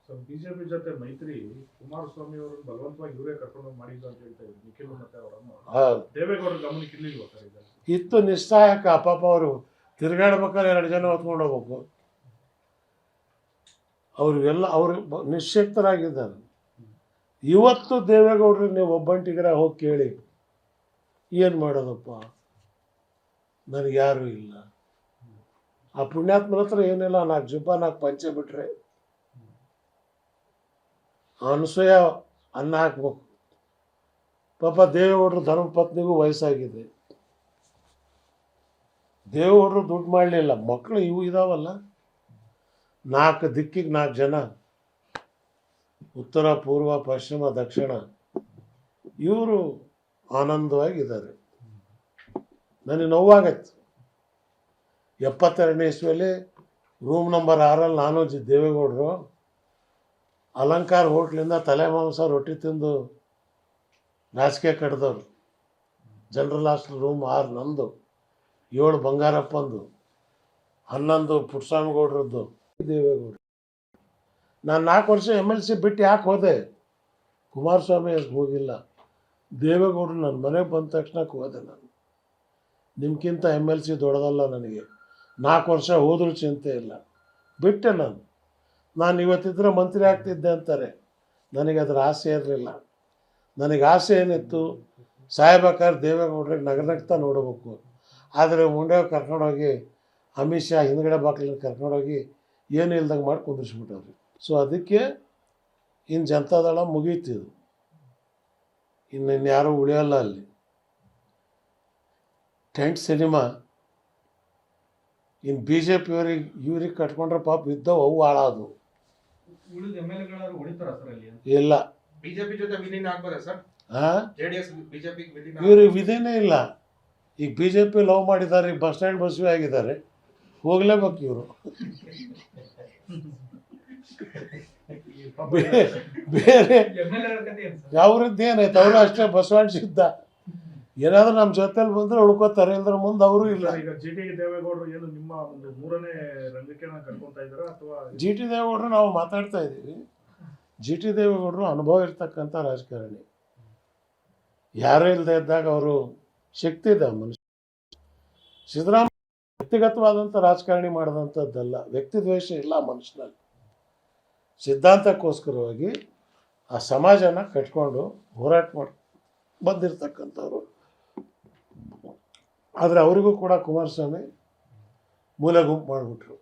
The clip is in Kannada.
ಬಿಜೆಪಿ ಜೊತೆ ಮೈತ್ರಿ ಕುಮಾರಸ್ವಾಮಿ ಅವರನ್ನು ಬಲವಂತವಾಗಿ ಇವರೇ ಕರ್ಕೊಂಡು ಮಾಡಿದ್ದು ಅಂತ ಹೇಳ್ತಾ ಇದ್ರು ನಿಖಿಲ್ ಮತ್ತೆ ಅವರನ್ನು. ದೇವೇಗೌಡರ ಗಮನಕ್ಕೆ ಇರ್ಲಿಲ್ವಾ ಸರ್ ಇದು? ಇತ್ತು ನಿಸ್ಸಹಾಯಕ. ಪಾಪ ಅವರು ತಿರುಗಾಡ್ಬೇಕಾದ್ರೆ 2 ಜನ ಹೊತ್ಕೊಂಡು ಹೋಗ್ಬೇಕು. ಅವ್ರಿಗೆಲ್ಲ ಅವರು ನಿಶ್ಶಕ್ತರಾಗಿದ್ದಾರೆ. ಇವತ್ತು ದೇವೇಗೌಡರಿಗೆ ನೀವು ಒಬ್ಬಂಟಿಗರ ಹೋಗಿ ಕೇಳಿ, ಏನು ಮಾಡೋದಪ್ಪ, ನನಗೆ ಯಾರೂ ಇಲ್ಲ. ಆ ಪುಣ್ಯಾತ್ಮನ ಹತ್ರ ಏನಿಲ್ಲ, 4 ಜುಬ್ಬ 4 ಪಂಚೆ ಬಿಟ್ರೆ ಅನಸೂಯ ಅನ್ನ ಹಾಕ್ಬೇಕು. ಪಾಪ ದೇವೇಗೌಡರು ಧರ್ಮಪತ್ನಿಗೂ ವಯಸ್ಸಾಗಿದೆ. ದೇವೇಗೌಡರು ದುಡ್ಡು ಮಾಡಲಿಲ್ಲ. ಮಕ್ಕಳು ಇವು ಇದಾವಲ್ಲ, 4 ದಿಕ್ಕಿಗೆ 4 ಜನ, ಉತ್ತರ ಪೂರ್ವ ಪಶ್ಚಿಮ ದಕ್ಷಿಣ, ಇವರು ಆನಂದವಾಗಿದ್ದಾರೆ. ನನಗೆ ನೋವಾಗತ್ತೆ. 72ನೇ ಇಸ್ವಿಯಲ್ಲಿ ರೂಮ್ ನಂಬರ್ 6ರಲ್ಲಿ ನಾನು ದೇವೇಗೌಡರು ಅಲಂಕಾರ ಹೋಟ್ಲಿಂದ ತಲೆ ಮಾಂಸ ರೊಟ್ಟಿ ತಿಂದು ರಾಜಕೀಯ ಕಡ್ದವ್ರು. ಜನರಲ್ ಹಾಸ್ಟೆಲ್ ರೂಮ್ 6 ನಂದು, 7 ಬಂಗಾರಪ್ಪಂದು, 11 ಪುಟ್ಟಸ್ವಾಮಿಗೌಡ್ರದ್ದು. ದೇವೇಗೌಡರು ನಾನು 4 ವರ್ಷ MLC ಬಿಟ್ಟು ಯಾಕೆ ಹೋದೆ? ಕುಮಾರಸ್ವಾಮಿ ಹೋಗಿಲ್ಲ. ದೇವೇಗೌಡರು ನನ್ನ ಮನೆಗೆ ಬಂದ ತಕ್ಷಣಕ್ಕೆ ಹೋದೆ. ನಾನು ನಿಮ್ಗಿಂತ MLC ದೊಡ್ಡದಲ್ಲ ನನಗೆ. 4 ವರ್ಷ ಹೋದ್ರೂ ಚಿಂತೆ ಇಲ್ಲ, ಬಿಟ್ಟೆ. ನಾನು ಇವತ್ತಿದ್ರೆ ಮಂತ್ರಿ ಆಗ್ತಿದ್ದೆ ಅಂತಾರೆ. ನನಗೆ ಅದರ ಆಸೆ ಇರಲಿಲ್ಲ. ನನಗೆ ಆಸೆ ಏನಿತ್ತು, ಸಾಯ್ಬೇಕಾದ್ರೆ ದೇವೇಗೌಡರಿಗೆ ನಗನಗ್ತಾ ನೋಡಬೇಕು. ಆದರೆ ಮುಂಡೆ ಕರ್ಕೊಂಡೋಗಿ ಅಮಿತ್ ಶಾ ಹಿಂದ್ಗಡೆ ಬಾಗಿಲಿನ ಕರ್ಕೊಂಡೋಗಿ ಏನು ಇಲ್ದಂಗೆ ಮಾಡಿ ಕುಂದಿಸ್ಬಿಟ್ಟವ್ರಿ. ಸೊ ಅದಕ್ಕೆ ಇನ್ನು ಜನತಾದಳ ಮುಗೀತಿದು, ಇನ್ನಿನ್ಯಾರೂ ಉಳಿಯೋಲ್ಲ ಅಲ್ಲಿ. ಟೆಂಟ್ ಸಿನಿಮಾ ಇನ್ನು BJP ಇವ್ರಿಗೆ ಕಟ್ಕೊಂಡ್ರೆ ಪಾಪ ಇದ್ದವು ಅವು ಹಾಳಾದವು. ಇಲ್ಲ, ಬಿಜೆಪಿ ಜೊತೆ ವಿಲೀನ ಆಗ್ಬೋದಾ ಸರ್? ಜೆಡಿಎಸ್ ಬಿಜೆಪಿ ಇವ್ರಿಗೆ ವಿಧಿನೇ ಇಲ್ಲ. ಈಗ BJP ಲವ್ ಮಾಡಿದ್ದಾರೆ, ಈಗ ಬಸ್ ಸ್ಟ್ಯಾಂಡ್ ಬಸ್ವಿ ಆಗಿದ್ದಾರೆ, ಹೋಗ್ಲೇಬೇಕು ಇವರು. ಬೇರೆ ಅವ್ರದ್ದು ಏನಾಯ್ತು? ಅವರು ಅಷ್ಟೇ ಬಸವಣ್ಣ ಸಿದ್ಧ. ಏನಾದ್ರೂ ನಮ್ಮ ಜೊತೆಲಿ ಬಂದ್ರೆ ಉಳ್ಕೋತಾರೆ, ಇಲ್ದ್ರ ಮುಂದೆ ಅವರು ಇಲ್ಲ. ಈಗ GT ದೇವೇಗೌಡರು ಏನು ನಿಮ್ಮ ಒಂದು 3ನೇ ರಂಗಕ್ಕೆ ಕರ್ಕೊಂತಾ ಇದ್ದಾರಾ ಅಥವಾ? GT ದೇವೇಗೌಡರು ನಾವು ಮಾತಾಡ್ತಾ ಇದ್ದೀವಿ. GT ದೇವೇಗೌಡರು ಅನುಭವ ಇರ್ತಕ್ಕಂಥ ರಾಜಕಾರಣಿ. ಯಾರೂ ಇಲ್ಲದೆ ಇದ್ದಾಗ ಅವರು ಶಕ್ತಿ ಇದೆ ಮನುಷ್ಯ. ಸಿದ್ದರಾಮಯ್ಯ ವ್ಯಕ್ತಿಗತವಾದಂಥ ರಾಜಕಾರಣಿ ಮಾಡಿದಂಥದ್ದಲ್ಲ, ವ್ಯಕ್ತಿ ದ್ವೇಷ ಇಲ್ಲ ಮನುಷ್ಯನಲ್ಲಿ. ಸಿದ್ಧಾಂತಕ್ಕೋಸ್ಕರವಾಗಿ ಆ ಸಮಾಜನ ಕಟ್ಕೊಂಡು ಹೋರಾಟ ಮಾಡಿ ಬಂದಿರತಕ್ಕಂಥವ್ರು. ಆದರೆ ಅವರಿಗೂ ಕೂಡ ಕುಮಾರಸ್ವಾಮಿ ಮೂಲೆ ಗುಂಪು ಮಾಡಿಬಿಟ್ರು.